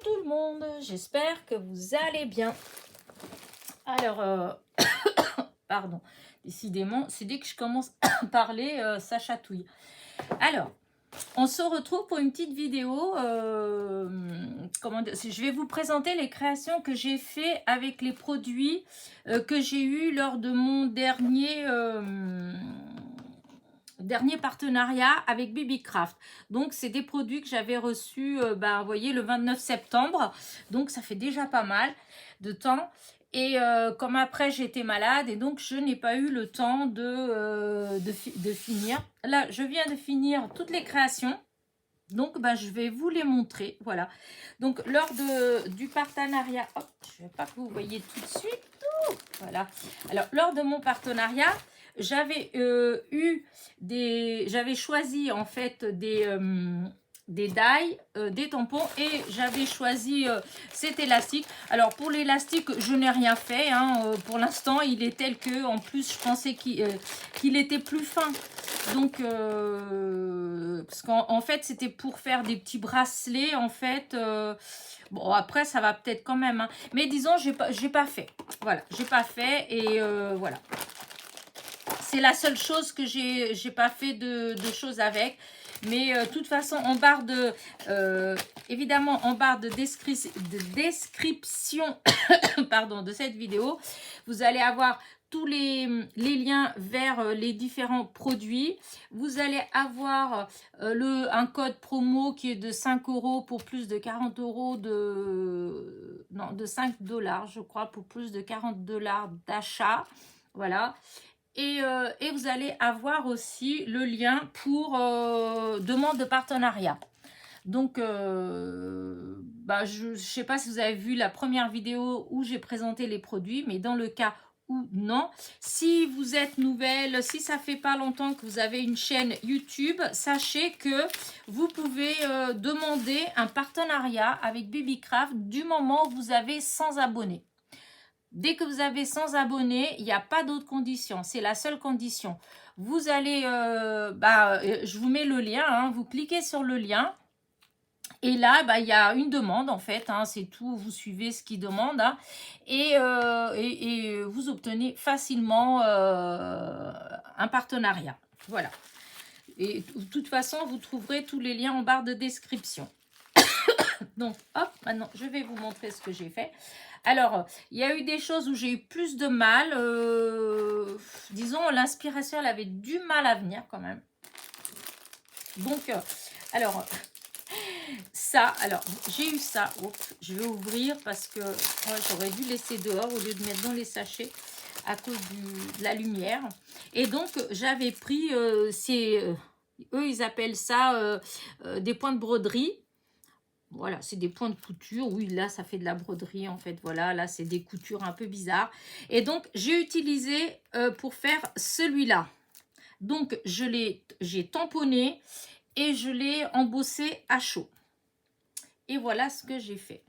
tout le monde, j'espère que vous allez bien. Alors, pardon, décidément, c'est dès que je commence à parler, ça chatouille. Alors, on se retrouve pour une petite vidéo. Comment dire, je vais vous présenter les créations que j'ai fait avec les produits que j'ai eu lors de mon dernier partenariat avec Bibicraft. Donc c'est des produits que j'avais reçus vous voyez, le 29 septembre, donc ça fait déjà pas mal de temps. Et comme après j'étais malade et donc je n'ai pas eu le temps de finir. Là je viens de finir toutes les créations, donc je vais vous les montrer. Voilà, donc lors du partenariat, hop, je ne vais pas que vous voyez tout de suite. Voilà, alors lors de mon partenariat, j'avais j'avais choisi en fait des die, des tampons, et j'avais choisi cet élastique. Alors pour l'élastique, je n'ai rien fait, hein, pour l'instant il est tel que, en plus je pensais qu'il était plus fin. Donc parce qu'en fait c'était pour faire des petits bracelets en fait. Bon, après ça va peut-être quand même, hein. Mais disons j'ai pas fait. Voilà, j'ai pas fait, et voilà. C'est la seule chose que j'ai pas fait de choses avec. Mais de toute façon, en barre de évidemment en barre de description pardon, de cette vidéo, vous allez avoir tous les liens vers les différents produits. Vous allez avoir un code promo qui est de 5 € pour plus de 40 € de 5 $, je crois, pour plus de 40 $ d'achat. Voilà. Et vous allez avoir aussi le lien pour demande de partenariat. Donc, je ne sais pas si vous avez vu la première vidéo où j'ai présenté les produits, mais dans le cas où non, si vous êtes nouvelle, si ça fait pas longtemps que vous avez une chaîne YouTube, sachez que vous pouvez demander un partenariat avec Bibicraft du moment où vous avez 100 abonnés. Dès que vous avez 100 abonnés, il n'y a pas d'autre condition. C'est la seule condition. Vous allez, je vous mets le lien, hein, vous cliquez sur le lien. Et là, il y a une demande en fait, hein, c'est tout, vous suivez ce qu'il demande, hein, et vous obtenez facilement un partenariat. Voilà. Et de toute façon, vous trouverez tous les liens en barre de description. Donc, hop, maintenant, je vais vous montrer ce que j'ai fait. Alors, il y a eu des choses où j'ai eu plus de mal. Disons, l'inspiration, elle avait du mal à venir quand même. Donc, alors, ça, alors, j'ai eu ça. Oups, je vais ouvrir parce que j'aurais dû laisser dehors au lieu de mettre dans les sachets à cause de la lumière. Et donc, j'avais pris eux, ils appellent ça des points de broderie. Voilà, c'est des points de couture. Oui, là, ça fait de la broderie, en fait. Voilà, là, c'est des coutures un peu bizarres. Et donc, j'ai utilisé pour faire celui-là. Donc, j'ai tamponné et je l'ai embossé à chaud. Et voilà ce que j'ai fait.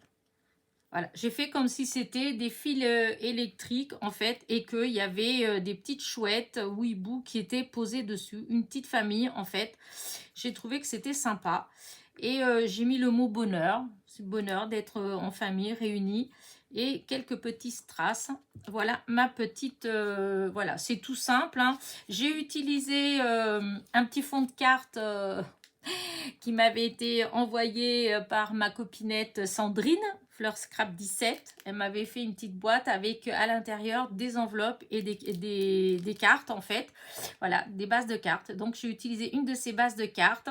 Voilà, j'ai fait comme si c'était des fils électriques, en fait, et qu'il y avait des petites chouettes Weeboo qui étaient posées dessus. Une petite famille, en fait. J'ai trouvé que c'était sympa. Et j'ai mis le mot bonheur. C'est le bonheur d'être en famille, réunis. Et quelques petits strass. Voilà ma petite... voilà, c'est tout simple, hein. J'ai utilisé un petit fond de carte qui m'avait été envoyé par ma copinette Sandrine, Fleur Scrap 17. Elle m'avait fait une petite boîte avec à l'intérieur des enveloppes et des cartes, en fait. Voilà, des bases de cartes. Donc, j'ai utilisé une de ces bases de cartes.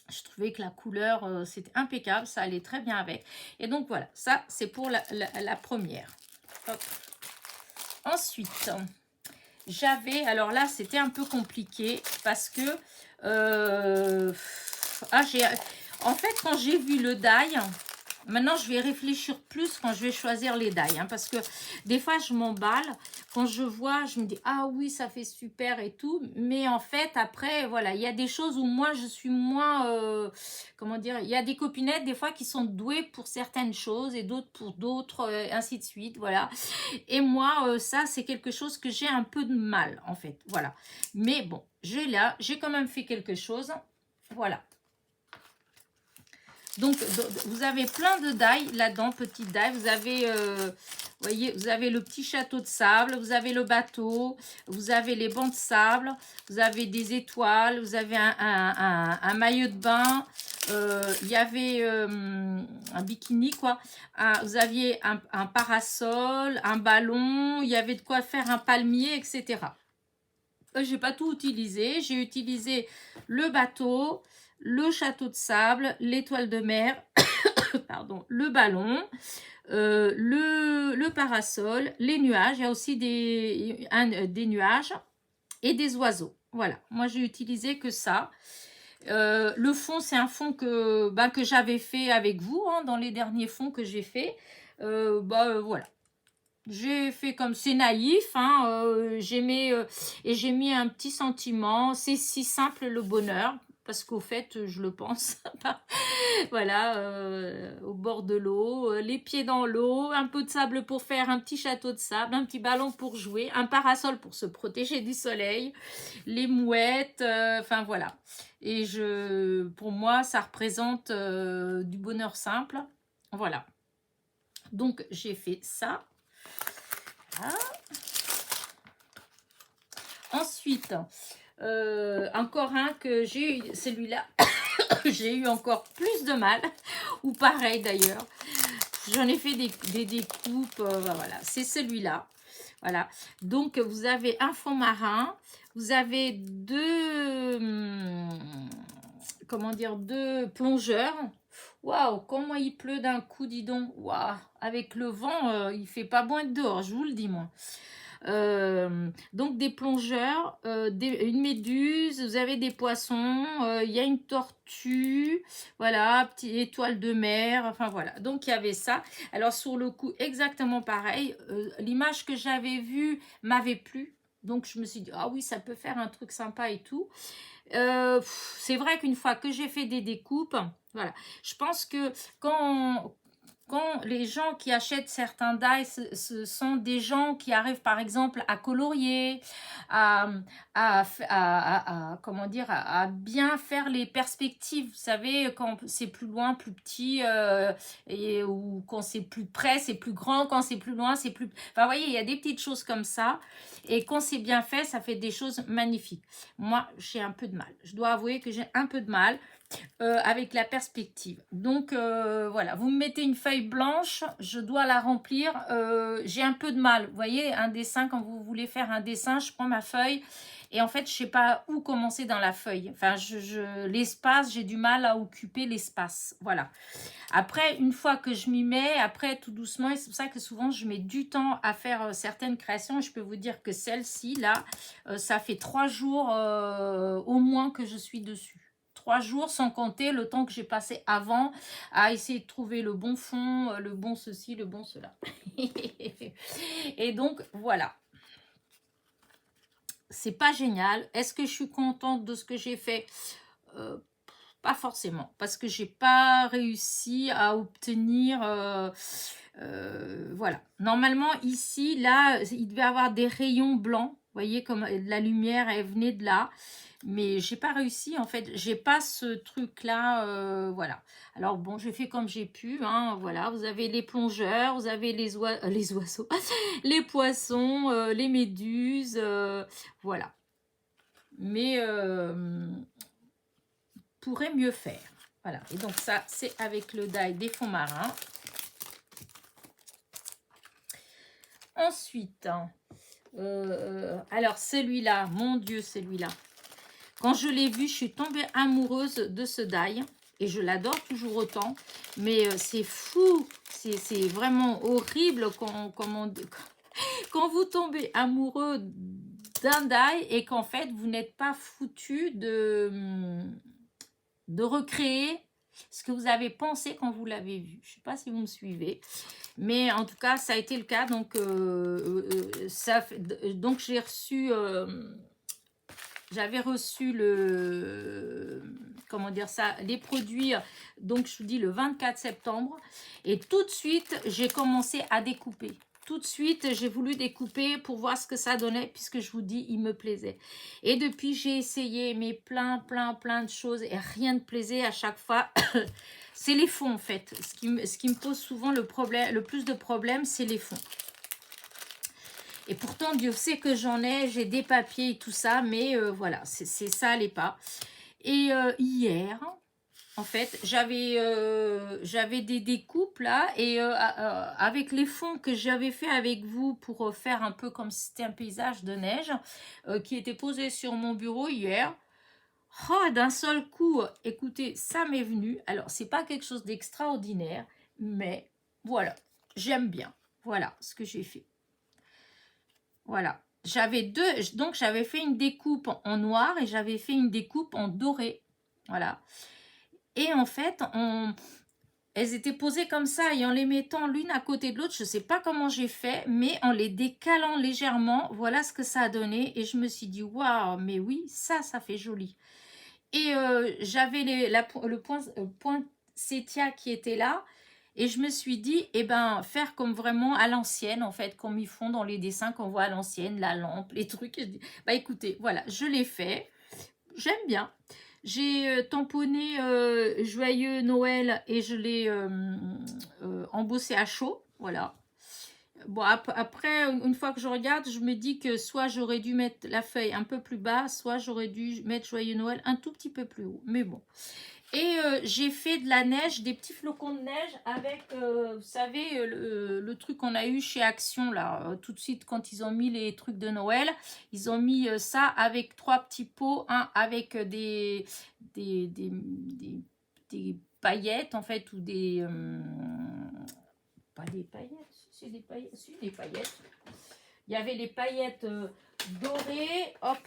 Je trouvais que la couleur, c'était impeccable, ça allait très bien avec. Et donc voilà, ça c'est pour la première. Hop. Ensuite, j'avais, alors là c'était un peu compliqué parce que, en fait quand j'ai vu le die, maintenant je vais réfléchir plus quand je vais choisir les die, hein, parce que des fois je m'emballe. Quand je vois, je me dis, ah oui, ça fait super et tout. Mais en fait, après, voilà, il y a des choses où moi, je suis moins, comment dire, il y a des copinettes, des fois, qui sont douées pour certaines choses et d'autres pour d'autres, ainsi de suite, voilà. Et moi, ça, c'est quelque chose que j'ai un peu de mal, en fait, voilà. Mais bon, j'ai quand même fait quelque chose, voilà. Donc, vous avez plein de die là-dedans, petites die. Vous avez, voyez, vous avez le petit château de sable, vous avez le bateau, vous avez les bancs de sable, vous avez des étoiles, vous avez un maillot de bain, il y avait un bikini, quoi. Vous aviez un parasol, un ballon, il y avait de quoi faire un palmier, etc. J'ai pas tout utilisé. J'ai utilisé le bateau, le château de sable, l'étoile de mer, pardon, le ballon, le parasol, les nuages. Il y a aussi des nuages et des oiseaux. Voilà, moi j'ai utilisé que ça. Le fond, c'est un fond que j'avais fait avec vous, hein, dans les derniers fonds que j'ai fait. Voilà. J'ai fait comme c'est naïf, hein, j'ai mis un petit sentiment. C'est si simple le bonheur, parce qu'au fait, je le pense. Voilà, au bord de l'eau, les pieds dans l'eau, un peu de sable pour faire un petit château de sable, un petit ballon pour jouer, un parasol pour se protéger du soleil, les mouettes, enfin voilà. Et pour moi, ça représente du bonheur simple. Voilà. Donc, j'ai fait ça. Voilà. Ensuite, encore un que j'ai eu, celui-là, j'ai eu encore plus de mal, ou pareil d'ailleurs. J'en ai fait des découpes, voilà, c'est celui-là. Voilà, donc vous avez un fond marin, vous avez deux plongeurs. Waouh, comment il pleut d'un coup, dis donc. Waouh, avec le vent, il fait pas bon être dehors, je vous le dis moi. Donc des plongeurs, une méduse, vous avez des poissons, il y a une tortue, voilà, petite étoile de mer, enfin voilà. Donc il y avait ça. Alors sur le coup, exactement pareil, l'image que j'avais vue m'avait plu. Donc je me suis dit, ah oui, ça peut faire un truc sympa et tout. C'est vrai qu'une fois que j'ai fait des découpes, voilà, je pense que quand les gens qui achètent certains dies, ce sont des gens qui arrivent par exemple à colorier, comment dire, à bien faire les perspectives. Vous savez, quand c'est plus loin, plus petit, ou quand c'est plus près, c'est plus grand, quand c'est plus loin, c'est plus... Enfin, vous voyez, il y a des petites choses comme ça. Et quand c'est bien fait, ça fait des choses magnifiques. Moi, j'ai un peu de mal. Je dois avouer que j'ai un peu de mal. Avec la perspective. Donc voilà, vous me mettez une feuille blanche, je dois la remplir. J'ai un peu de mal. Vous voyez, un dessin, quand vous voulez faire un dessin, je prends ma feuille et en fait, je sais pas où commencer dans la feuille. Enfin, l'espace, j'ai du mal à occuper l'espace. Voilà. Après, une fois que je m'y mets, après, tout doucement, et c'est pour ça que souvent, je mets du temps à faire certaines créations. Je peux vous dire que celle-ci, là, ça fait 3 jours au moins que je suis dessus. 3 jours sans compter le temps que j'ai passé avant à essayer de trouver le bon fond, le bon ceci, le bon cela. Et donc, voilà. C'est pas génial. Est-ce que je suis contente de ce que j'ai fait? Pas forcément. Parce que j'ai pas réussi à obtenir... voilà. Normalement, ici, là, il devait y avoir des rayons blancs. Vous voyez, comme la lumière, elle venait de là. Mais j'ai pas réussi, en fait. J'ai pas ce truc-là. Voilà. Alors, bon, j'ai fait comme j'ai pu. Hein, voilà. Vous avez les plongeurs, vous avez les oiseaux, les poissons, les méduses. Voilà. Mais pourrait mieux faire. Voilà. Et donc, ça, c'est avec le die des fonds marins. Ensuite, alors celui-là, mon Dieu, celui-là. Quand je l'ai vu, je suis tombée amoureuse de ce die. Et je l'adore toujours autant. Mais c'est fou. C'est vraiment horrible quand vous tombez amoureux d'un die et qu'en fait, vous n'êtes pas foutu de recréer ce que vous avez pensé quand vous l'avez vu. Je ne sais pas si vous me suivez. Mais en tout cas, ça a été le cas. Donc, donc j'ai reçu... j'avais reçu comment dire ça, les produits, donc je vous dis le 24 septembre. Et tout de suite, j'ai commencé à découper. Tout de suite, j'ai voulu découper pour voir ce que ça donnait, puisque je vous dis, il me plaisait. Et depuis, j'ai essayé, mais plein de choses, et rien ne plaisait à chaque fois. C'est les fonds en fait. Ce qui me pose souvent le plus de problèmes, c'est les fonds. Et pourtant, Dieu sait que j'en ai, j'ai des papiers et tout ça, mais voilà, ça allait pas. Et hier, en fait, j'avais des découpes là, et avec les fonds que j'avais fait avec vous pour faire un peu comme si c'était un paysage de neige, qui était posé sur mon bureau hier. Oh, d'un seul coup, écoutez, ça m'est venu. Alors, c'est pas quelque chose d'extraordinaire, mais voilà, j'aime bien. Voilà ce que j'ai fait. Voilà. Donc j'avais fait une découpe en noir et j'avais fait une découpe en doré. Voilà. Et en fait, elles étaient posées comme ça et en les mettant l'une à côté de l'autre, je ne sais pas comment j'ai fait, mais en les décalant légèrement, voilà ce que ça a donné. Et je me suis dit, waouh, mais oui, ça fait joli. Et j'avais le point sepia qui était là. Et je me suis dit, eh ben, faire comme vraiment à l'ancienne, en fait, comme ils font dans les dessins qu'on voit à l'ancienne, la lampe, les trucs. Bah écoutez, voilà, je l'ai fait. J'aime bien. J'ai tamponné Joyeux Noël et je l'ai embossé à chaud. Voilà. Bon, après, une fois que je regarde, je me dis que soit j'aurais dû mettre la feuille un peu plus bas, soit j'aurais dû mettre Joyeux Noël un tout petit peu plus haut. Mais bon. Et j'ai fait de la neige, des petits flocons de neige avec, vous savez, le truc qu'on a eu chez Action, là, tout de suite, quand ils ont mis les trucs de Noël. Ils ont mis ça avec 3 petits pots, un avec des paillettes, en fait, ou des... pas des paillettes, c'est des paillettes, c'est des paillettes. Il y avait les paillettes dorées, hop.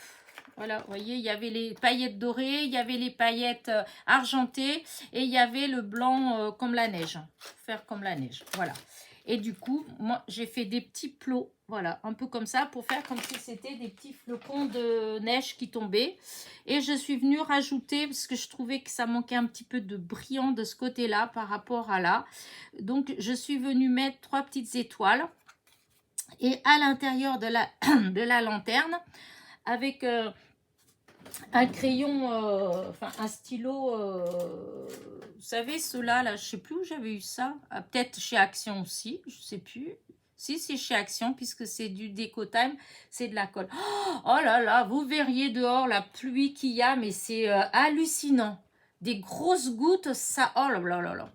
Voilà, vous voyez, il y avait les paillettes dorées, il y avait les paillettes argentées et il y avait le blanc comme la neige. Faire comme la neige, voilà. Et du coup, moi, j'ai fait des petits plots, voilà, un peu comme ça, pour faire comme si c'était des petits flocons de neige qui tombaient. Et je suis venue rajouter, parce que je trouvais que ça manquait un petit peu de brillant de ce côté-là par rapport à là. Donc, je suis venue mettre 3 petites étoiles. Et à l'intérieur de la lanterne, avec un crayon, enfin un stylo, vous savez, ceux-là, là, je sais plus où j'avais eu ça. Ah, peut-être chez Action aussi, je sais plus. Si, c'est chez Action, puisque c'est du Déco Time, c'est de la colle. Oh là là, vous verriez dehors la pluie qu'il y a, mais c'est hallucinant. Des grosses gouttes, ça... Oh là là là là.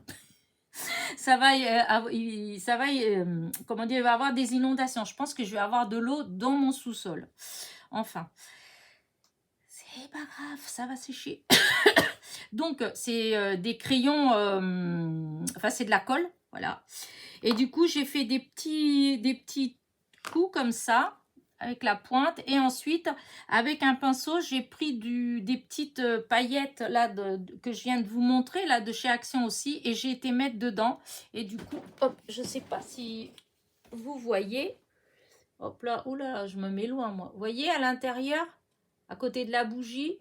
Comment dire, il va y avoir des inondations. Je pense que je vais avoir de l'eau dans mon sous-sol. Enfin, c'est pas grave, ça va sécher. Donc, c'est des crayons, enfin, c'est de la colle, voilà. Et du coup, j'ai fait des petits coups comme ça, avec la pointe. Et ensuite, avec un pinceau, j'ai pris des petites paillettes là que je viens de vous montrer, là, de chez Action aussi. Et j'ai été mettre dedans. Et du coup, hop, je sais pas si vous voyez. Hop là, oula, je me mets loin, moi. Vous voyez, à l'intérieur, à côté de la bougie,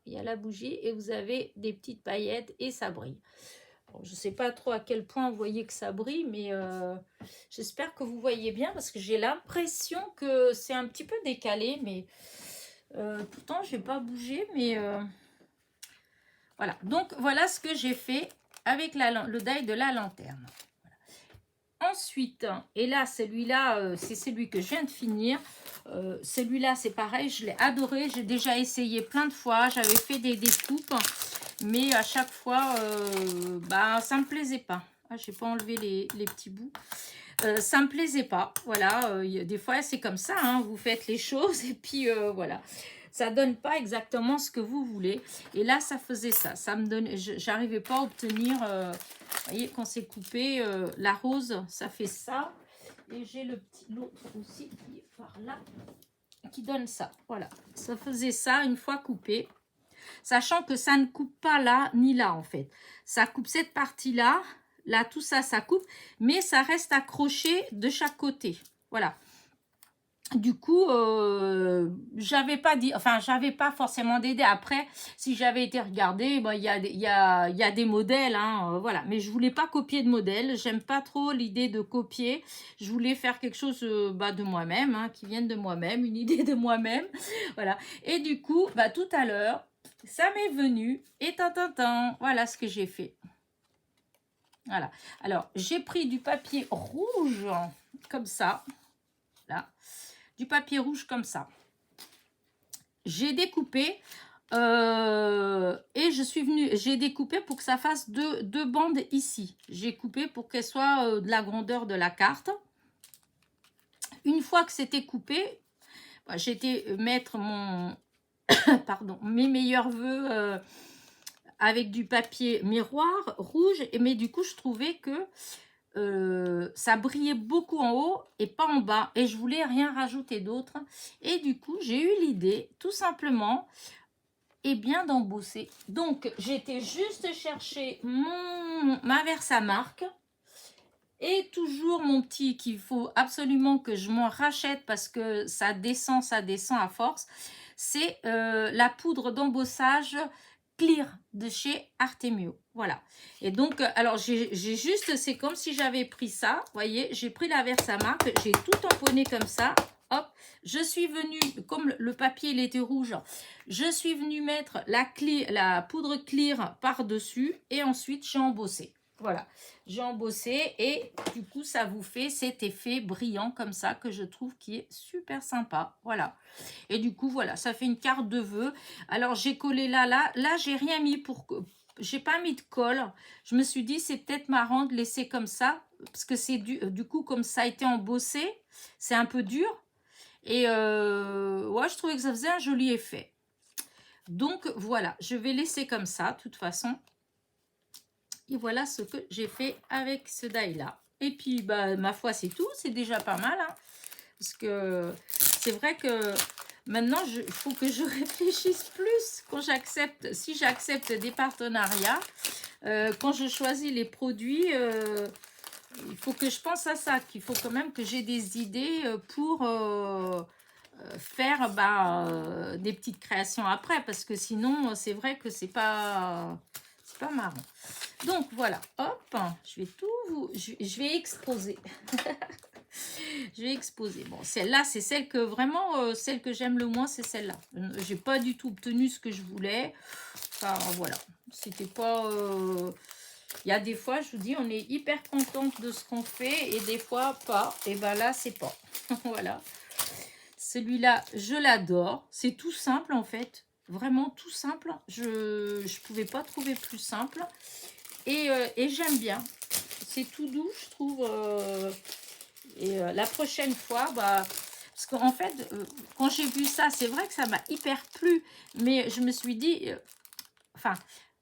il y a la bougie et vous avez des petites paillettes et ça brille. Bon, je ne sais pas trop à quel point vous voyez que ça brille, mais j'espère que vous voyez bien parce que j'ai l'impression que c'est un petit peu décalé, mais pourtant je n'ai pas bougé, mais voilà. Donc voilà ce que j'ai fait avec le die de la lanterne. Voilà. Ensuite, et là celui-là, c'est celui que je viens de finir. Celui-là c'est pareil, je l'ai adoré, j'ai déjà essayé plein de fois, j'avais fait des découpes. Mais à chaque fois, ça me plaisait pas. Ah, je n'ai pas enlevé les petits bouts. Ça me plaisait pas. Voilà, des fois, c'est comme ça. Hein, vous faites les choses et puis voilà. Ça donne pas exactement ce que vous voulez. Et là, ça faisait ça. Ça me donne. J'arrivais pas à obtenir. Vous voyez, quand c'est coupé, la rose, ça fait ça. Et j'ai l'autre aussi qui est par là, qui donne ça. Voilà. Ça faisait ça une fois coupé. Sachant que ça ne coupe pas là ni là en fait. Ça coupe cette partie-là, là tout ça, ça coupe, mais ça reste accroché de chaque côté. Voilà. Du coup, j'avais pas forcément d'idée. Après, si j'avais été regarder, il y a des modèles, hein, voilà. Mais je voulais pas copier de modèle. J'aime pas trop l'idée de copier. Je voulais faire quelque chose de moi-même, hein, qui vienne de moi-même, une idée de moi-même, voilà. Et du coup, tout à l'heure, ça m'est venu et voilà ce que j'ai fait. Voilà. Alors, j'ai pris du papier rouge comme ça. Là. Du papier rouge comme ça. J'ai découpé et j'ai découpé pour que ça fasse deux bandes ici. J'ai coupé pour qu'elle soit de la grandeur de la carte. Une fois que c'était coupé, j'ai été mettre mes meilleurs vœux avec du papier miroir rouge, mais du coup je trouvais que ça brillait beaucoup en haut et pas en bas, et je voulais rien rajouter d'autre, et du coup j'ai eu l'idée tout simplement d'embosser. Donc j'étais juste chercher ma Versamark, et toujours mon petit qu'il faut absolument que je m'en rachète parce que ça descend à force, c'est la poudre d'embossage Clear de chez Artemio. Voilà. Et donc, alors j'ai juste, c'est comme si j'avais pris ça, vous voyez, j'ai pris la Versamark, j'ai tout tamponné comme ça, hop, je suis venue, comme le papier il était rouge, je suis venue mettre la poudre Clear par-dessus et ensuite j'ai embossé. Voilà, j'ai embossé et du coup, ça vous fait cet effet brillant comme ça que je trouve qui est super sympa. Voilà. Et du coup, voilà, ça fait une carte de vœux. Alors, j'ai collé là. Là, j'ai rien mis j'ai pas mis de colle. Je me suis dit, c'est peut-être marrant de laisser comme ça parce que c'est du coup, comme ça a été embossé, c'est un peu dur. Et ouais, je trouvais que ça faisait un joli effet. Donc, voilà, je vais laisser comme ça, de toute façon. Et voilà ce que j'ai fait avec ce die-là. Et puis, bah, ma foi, c'est tout. C'est déjà pas mal. Hein, parce que c'est vrai que maintenant, il faut que je réfléchisse plus quand j'accepte. Si j'accepte des partenariats, quand je choisis les produits, il faut que je pense à ça. Qu'il faut quand même que j'ai des idées pour faire des petites créations après. Parce que sinon, c'est vrai que c'est pas marrant. Donc voilà, hop, je vais je vais exposer. Je vais exposer. Bon, celle-là, c'est celle que vraiment, celle que j'aime le moins, c'est celle-là. J'ai pas du tout obtenu ce que je voulais. Enfin, voilà. C'était pas... Il y a des fois, je vous dis, on est hyper contente de ce qu'on fait et des fois, pas. Et ben là, c'est pas. Voilà. Celui-là, je l'adore. C'est tout simple, en fait. Vraiment tout simple. Je pouvais pas trouver plus simple. Et j'aime bien. C'est tout doux, je trouve. La prochaine fois, parce qu'en fait, quand j'ai vu ça, c'est vrai que ça m'a hyper plu. Mais je me suis dit,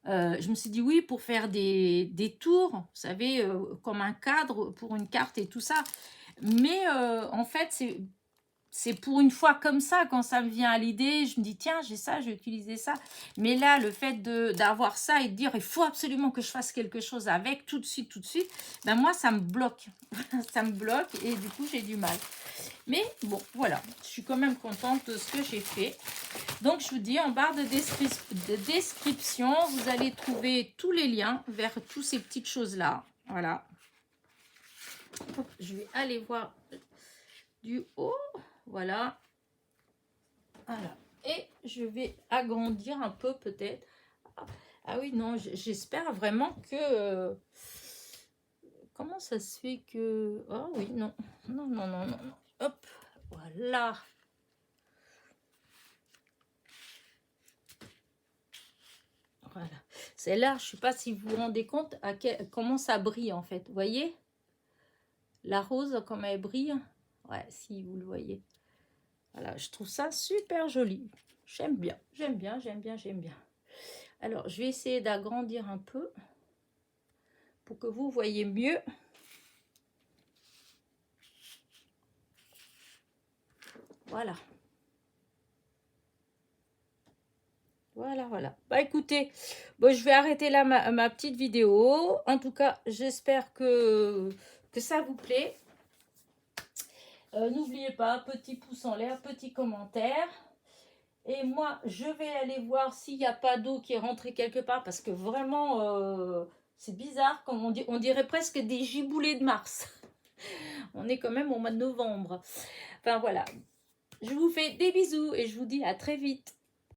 je me suis dit oui, pour faire des tours, vous savez, comme un cadre pour une carte et tout ça. Mais en fait, c'est pour une fois comme ça, quand ça me vient à l'idée, je me dis, tiens, j'ai ça, je vais utiliser ça. Mais là, le fait d'avoir ça et de dire, il faut absolument que je fasse quelque chose avec, tout de suite, ben moi, ça me bloque. Ça me bloque et du coup, j'ai du mal. Mais bon, voilà, je suis quand même contente de ce que j'ai fait. Donc, je vous dis, en barre de description, vous allez trouver tous les liens vers toutes ces petites choses-là. Voilà. Je vais aller voir du haut. Voilà. Voilà. Et je vais agrandir un peu peut-être. Ah oui, non, j'espère vraiment que... comment ça se fait que... Ah oui, non. Non, non, non, non, non. Hop, voilà. Voilà. Celle-là, je ne sais pas si vous vous rendez compte comment ça brille en fait. Vous voyez? La rose, comme elle brille. Ouais, si vous le voyez. Voilà, je trouve ça super joli. J'aime bien, j'aime bien, j'aime bien, j'aime bien. Alors, je vais essayer d'agrandir un peu pour que vous voyez mieux. Voilà. Voilà, voilà. Bah écoutez, bon, je vais arrêter là ma petite vidéo. En tout cas, j'espère que ça vous plaît. N'oubliez pas, petit pouce en l'air, petit commentaire. Et moi, je vais aller voir s'il n'y a pas d'eau qui est rentrée quelque part. Parce que vraiment, c'est bizarre. Comme on dirait presque des giboulées de mars. On est quand même au mois de novembre. Enfin voilà. Je vous fais des bisous et je vous dis à très vite.